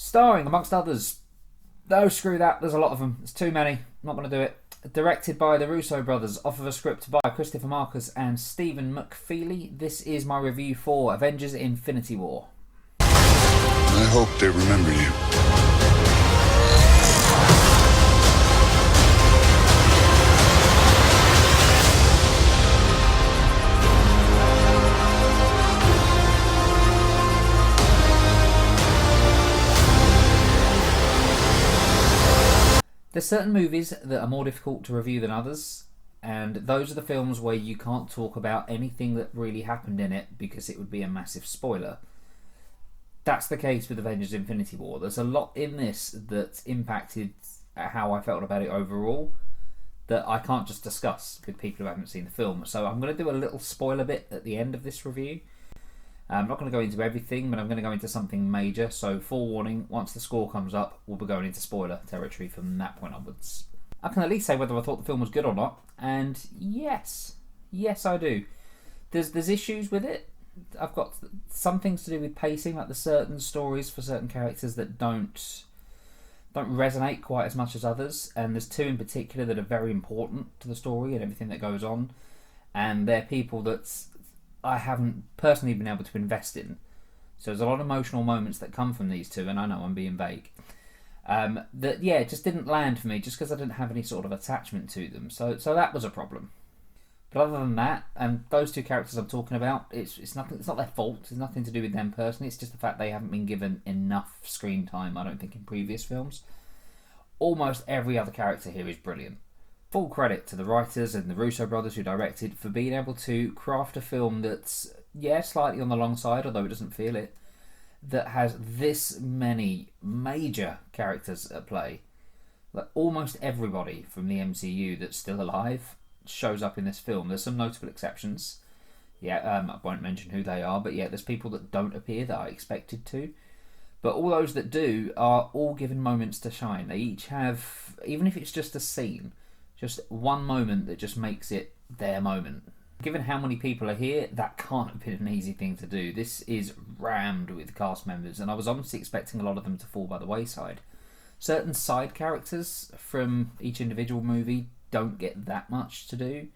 Starring, amongst others, no, screw that, there's a lot of them. There's too many. I'm not going to do it. Directed by the Russo brothers, off of a script by Christopher Marcus and Stephen McFeely. This is my review for Avengers Infinity War. I hope they remember you. There's certain movies that are more difficult to review than others, and those are the films where you can't talk about anything that really happened in it because it would be a massive spoiler. That's the case with Avengers Infinity War. There's a lot in this that impacted how I felt about it overall that I can't just discuss with people who haven't seen the film. So I'm going to do a little spoiler bit at the end of this review. I'm not going to go into everything, but I'm going to go into something major. So, forewarning, once the score comes up, we'll be going into spoiler territory from that point onwards. I can at least say whether I thought the film was good or not, and yes, I do. There's issues with it. I've got some things to do with pacing, like there's certain stories for certain characters that don't resonate quite as much as others, and there's two in particular that are very important to the story and everything that goes on, and they're people that I haven't personally been able to invest in. So there's a lot of emotional moments that come from these two, and I know I'm being vague. It just didn't land for me just because I didn't have any sort of attachment to them. So that was a problem. But other than that, and those two characters I'm talking about, it's nothing. It's not their fault. It's nothing to do with them personally. It's just the fact they haven't been given enough screen time, I don't think, in previous films. Almost every other character here is brilliant. Full credit to the writers and the Russo brothers who directed for being able to craft a film that's, slightly on the long side, although it doesn't feel it, that has this many major characters at play. Like almost everybody from the MCU that's still alive shows up in this film. There's some notable exceptions. I won't mention who they are, but there's people that don't appear that I expected to. But all those that do are all given moments to shine. They each have, even if it's just a scene, just one moment that just makes it their moment. Given how many people are here, that can't have been an easy thing to do. This is rammed with cast members, and I was honestly expecting a lot of them to fall by the wayside. Certain side characters from each individual movie don't get that much to do.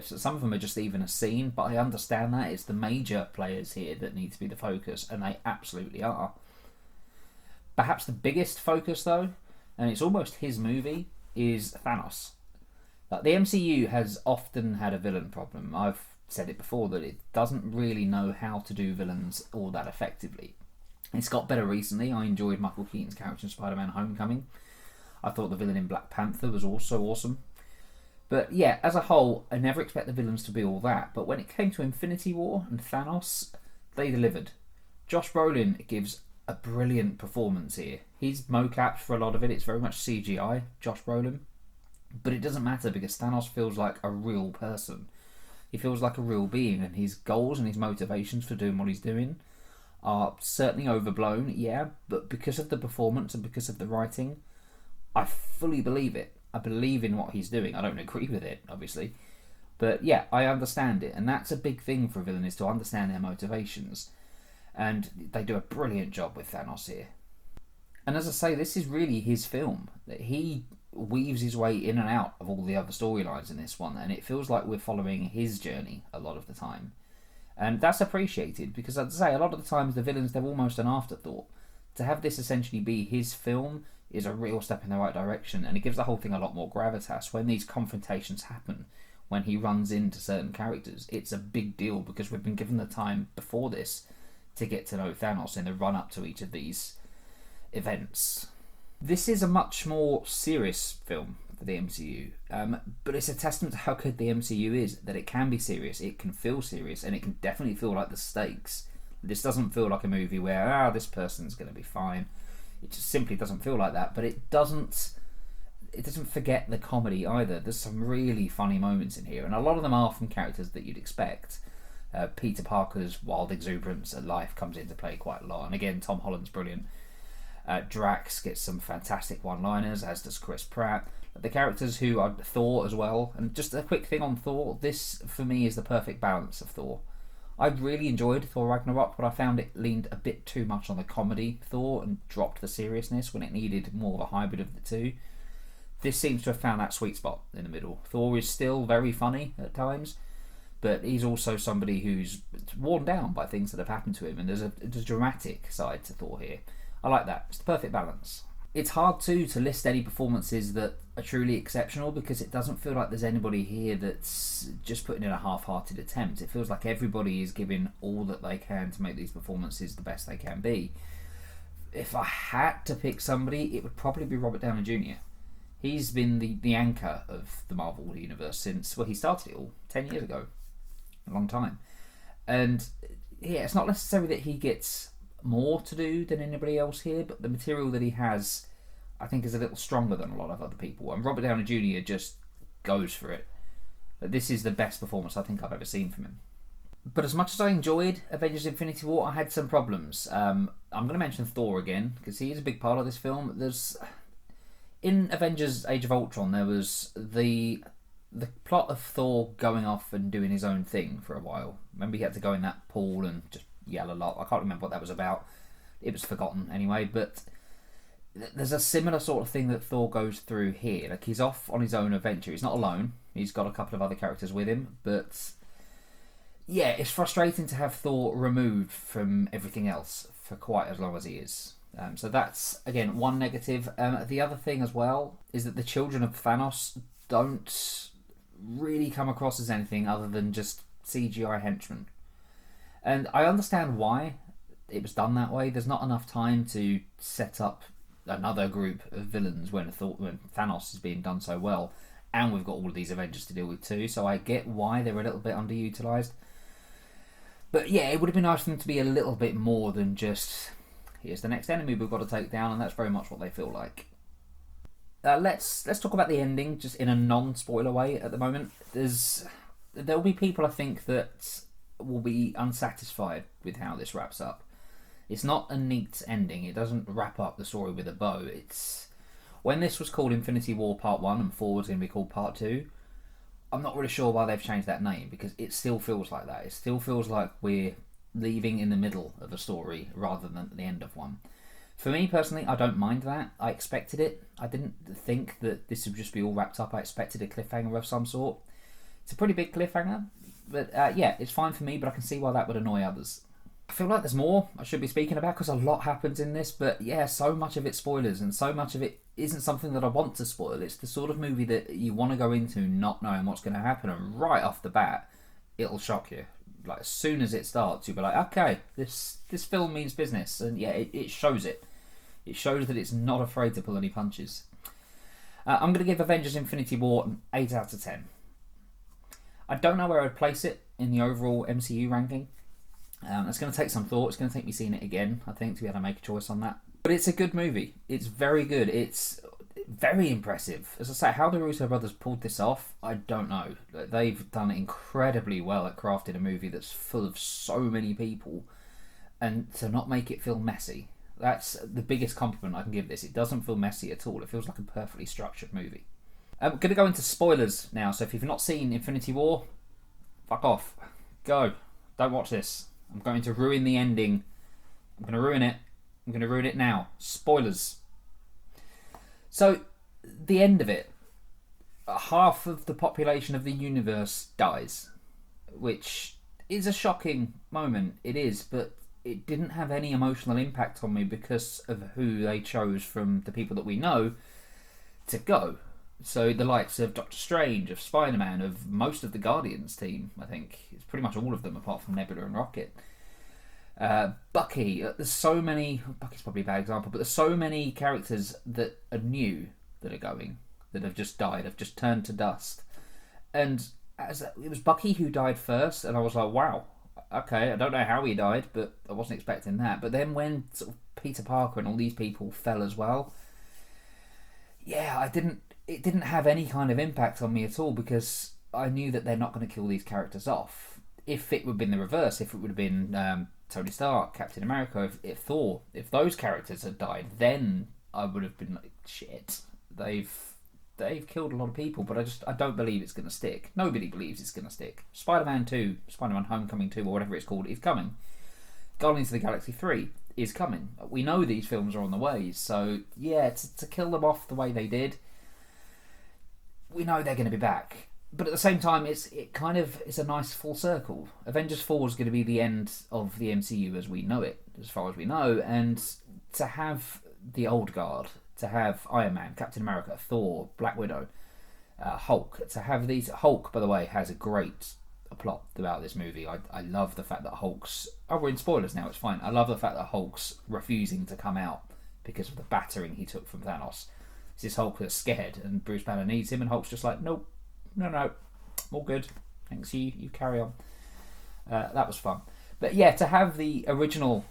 Some of them are just even a scene, but I understand that. It's the major players here that need to be the focus, and they absolutely are. Perhaps the biggest focus, though, and it's almost his movie, is Thanos. The MCU has often had a villain problem. I've said it before that it doesn't really know how to do villains all that effectively. It's got better recently. I enjoyed Michael Keaton's character in Spider-Man Homecoming. I thought the villain in Black Panther was also awesome. But as a whole, I never expect the villains to be all that. But when it came to Infinity War and Thanos, they delivered. Josh Brolin gives a brilliant performance here. He's mocapped for a lot of it. It's very much CGI, Josh Brolin. But it doesn't matter because Thanos feels like a real person. He feels like a real being, and his goals and his motivations for doing what he's doing are certainly overblown, but because of the performance and because of the writing, I fully believe it. I believe in what he's doing. I don't agree with it, obviously. But I understand it, and that's a big thing for a villain, is to understand their motivations. And they do a brilliant job with Thanos here. And as I say, this is really his film. He weaves his way in and out of all the other storylines in this one, and it feels like we're following his journey a lot of the time. And that's appreciated, because I'd say a lot of the times the villains, they're almost an afterthought. To have this essentially be his film is a real step in the right direction, and it gives the whole thing a lot more gravitas. When these confrontations happen, when he runs into certain characters, it's a big deal because we've been given the time before this to get to know Thanos in the run-up to each of these events. This is a much more serious film for the MCU, but it's a testament to how good the MCU is, that it can be serious, it can feel serious, and it can definitely feel like the stakes. This doesn't feel like a movie where, this person's going to be fine. It just simply doesn't feel like that, but it doesn't forget the comedy either. There's some really funny moments in here, and a lot of them are from characters that you'd expect. Peter Parker's wild exuberance at life comes into play quite a lot, and again, Tom Holland's brilliant. Drax gets some fantastic one-liners, as does Chris Pratt. The characters who are Thor as well, and just a quick thing on Thor, this for me is the perfect balance of Thor. I really enjoyed Thor Ragnarok, but I found it leaned a bit too much on the comedy Thor and dropped the seriousness when it needed more of a hybrid of the two. This seems to have found that sweet spot in the middle. Thor is still very funny at times, but he's also somebody who's worn down by things that have happened to him, and there's a dramatic side to Thor here. I like that. It's the perfect balance. It's hard too to list any performances that are truly exceptional, because it doesn't feel like there's anybody here that's just putting in a half-hearted attempt. It feels like everybody is giving all that they can to make these performances the best they can be. If I had to pick somebody, it would probably be Robert Downey Jr. He's been the anchor of the Marvel Universe since, well, he started it all 10 years ago. A long time. And yeah, it's not necessarily that he gets more to do than anybody else here, but the material that he has, I think, is a little stronger than a lot of other people. And Robert Downey Jr. just goes for it. This is the best performance I think I've ever seen from him. But as much as I enjoyed Avengers Infinity War, I had some problems. I'm going to mention Thor again, because he is a big part of this film. In Avengers Age of Ultron, there was the plot of Thor going off and doing his own thing for a while. Remember, he had to go in that pool and just yell a lot. I can't remember what that was about. It was forgotten anyway, but there's a similar sort of thing that Thor goes through here. Like, he's off on his own adventure. He's not alone. He's got a couple of other characters with him, but yeah, it's frustrating to have Thor removed from everything else for quite as long as he is. So that's, again, one negative. The other thing as well is that the children of Thanos don't really come across as anything other than just CGI henchmen. And I understand why it was done that way. There's not enough time to set up another group of villains when Thanos is being done so well, and we've got all of these Avengers to deal with too, so I get why they're a little bit underutilised. But yeah, it would have been nice for them to be a little bit more than just, here's the next enemy we've got to take down, and that's very much what they feel like. Let's talk about the ending, just in a non-spoiler way at the moment. There'll be people, I think, that will be unsatisfied with how this wraps up. It's not a neat ending. It doesn't wrap up the story with a bow. When this was called Infinity War Part 1 and 4 was going to be called Part 2, I'm not really sure why they've changed that name, because it still feels like that. It still feels like we're leaving in the middle of a story rather than at the end of one. For me personally, I don't mind that. I expected it. I didn't think that this would just be all wrapped up. I expected a cliffhanger of some sort. It's a pretty big cliffhanger, but yeah, it's fine for me, but I can see why that would annoy others. I feel like there's more I should be speaking about, because a lot happens in this, but yeah, so much of it's spoilers, and so much of it isn't something that I want to spoil. It's the sort of movie that you want to go into not knowing what's going to happen, and right off the bat, it'll shock you. Like, as soon as it starts, you'll be like, okay, this film means business, and yeah, it shows it. It shows that it's not afraid to pull any punches. I'm going to give Avengers Infinity War an 8 out of 10. I don't know where I'd place it in the overall MCU ranking. It's going to take some thought. It's going to take me seeing it again, I think, to be able to make a choice on that. But it's a good movie. It's very good. It's very impressive. As I say, how the Russo brothers pulled this off, I don't know. They've done incredibly well at crafting a movie that's full of so many people, and to not make it feel messy. That's the biggest compliment I can give this. It doesn't feel messy at all. It feels like a perfectly structured movie. I'm going to go into spoilers now, so if you've not seen Infinity War, fuck off. Go. Don't watch this. I'm going to ruin the ending. I'm going to ruin it. I'm going to ruin it now. Spoilers. So, the end of it. Half of the population of the universe dies, which is a shocking moment. It is, but it didn't have any emotional impact on me because of who they chose from the people that we know to go. So the likes of Doctor Strange, of Spider-Man, of most of the Guardians team, I think. It's pretty much all of them apart from Nebula and Rocket. Bucky, there's so many... Bucky's probably a bad example, but there's so many characters that are new that are going, that have just died, have just turned to dust. And it was Bucky who died first, and I was like, wow, okay, I don't know how he died, but I wasn't expecting that. But then when sort of Peter Parker and all these people fell as well, yeah, it didn't have any kind of impact on me at all, because I knew that they're not going to kill these characters off. If it would have been the reverse, if it would have been Tony Stark, Captain America, if Thor, if those characters had died, then I would have been like, shit, they've they've killed a lot of people, but I don't believe it's going to stick. Nobody believes it's going to stick. Spider-Man 2, Spider-Man Homecoming 2, or whatever it's called, is coming. Guardians of the Galaxy 3 is coming. We know these films are on the way, so yeah, to kill them off the way they did, we know they're going to be back. But at the same time, it's a nice full circle. Avengers 4 is going to be the end of the MCU as we know it, as far as we know, and to have the old guard, to have Iron Man, Captain America, Thor, Black Widow, Hulk, to have these... Hulk, by the way, has a great plot throughout this movie. I love the fact that Hulk's... Oh, we're in spoilers now, it's fine. I love the fact that Hulk's refusing to come out because of the battering he took from Thanos. It's this Hulk that's scared, and Bruce Banner needs him, and Hulk's just like, nope, no, all good. Thanks, you carry on. That was fun. But yeah, to have the original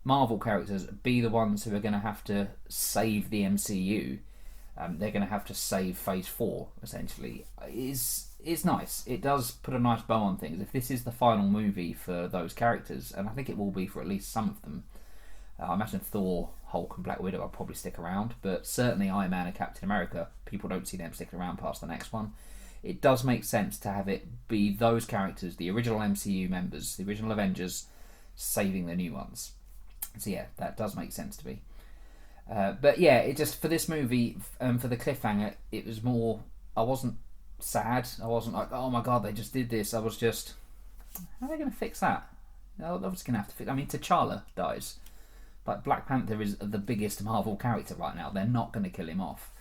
Marvel characters be the ones who are going to have to save the MCU, they're going to have to save Phase 4, essentially, is nice. It does put a nice bow on things. If this is the final movie for those characters, and I think it will be for at least some of them, I imagine Thor, Hulk and Black Widow will probably stick around, but certainly Iron Man and Captain America, people don't see them sticking around past the next one. It does make sense to have it be those characters, the original MCU members, the original Avengers, saving the new ones. So yeah, that does make sense to me. But yeah, it just, for this movie, for the cliffhanger, it was more, I wasn't sad. I wasn't like, oh my god, they just did this. I was just, how are they going to fix that? They're obviously going to have to fix. I mean, T'Challa dies. Like, Black Panther is the biggest Marvel character right now. They're not going to kill him off.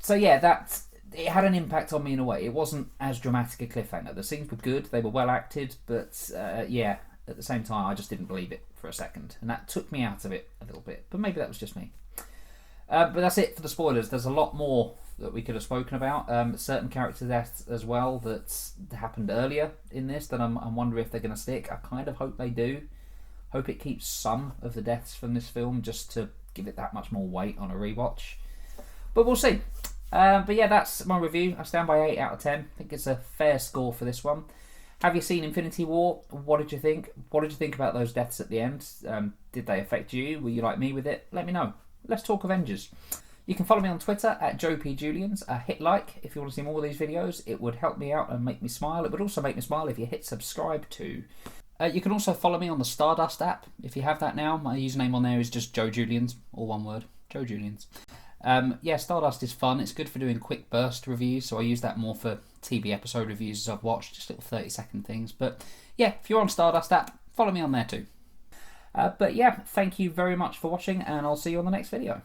So yeah, it had an impact on me in a way. It wasn't as dramatic a cliffhanger. The scenes were good. They were well acted. But yeah, at the same time, I just didn't believe it for a second. And that took me out of it a little bit. But maybe that was just me. But that's it for the spoilers. There's a lot more that we could have spoken about. Certain character deaths as well that happened earlier in this that I'm wondering if they're going to stick. I kind of hope they do. Hope it keeps some of the deaths from this film just to give it that much more weight on a rewatch. But we'll see. But yeah, that's my review. I stand by 8 out of 10. I think it's a fair score for this one. Have you seen Infinity War? What did you think? What did you think about those deaths at the end? Did they affect you? Were you like me with it? Let me know. Let's talk Avengers. You can follow me on Twitter at JoePJulians. Hit like if you want to see more of these videos. It would help me out and make me smile. It would also make me smile if you hit subscribe too. You can also follow me on the Stardust app if you have that now. My username on there is just Joe Julians, all one word, Joe Julians. Yeah, Stardust is fun. It's good for doing quick burst reviews, so I use that more for TV episode reviews as I've watched, just little 30-second things. But yeah, if you're on Stardust app, follow me on there too. But yeah, thank you very much for watching, and I'll see you on the next video.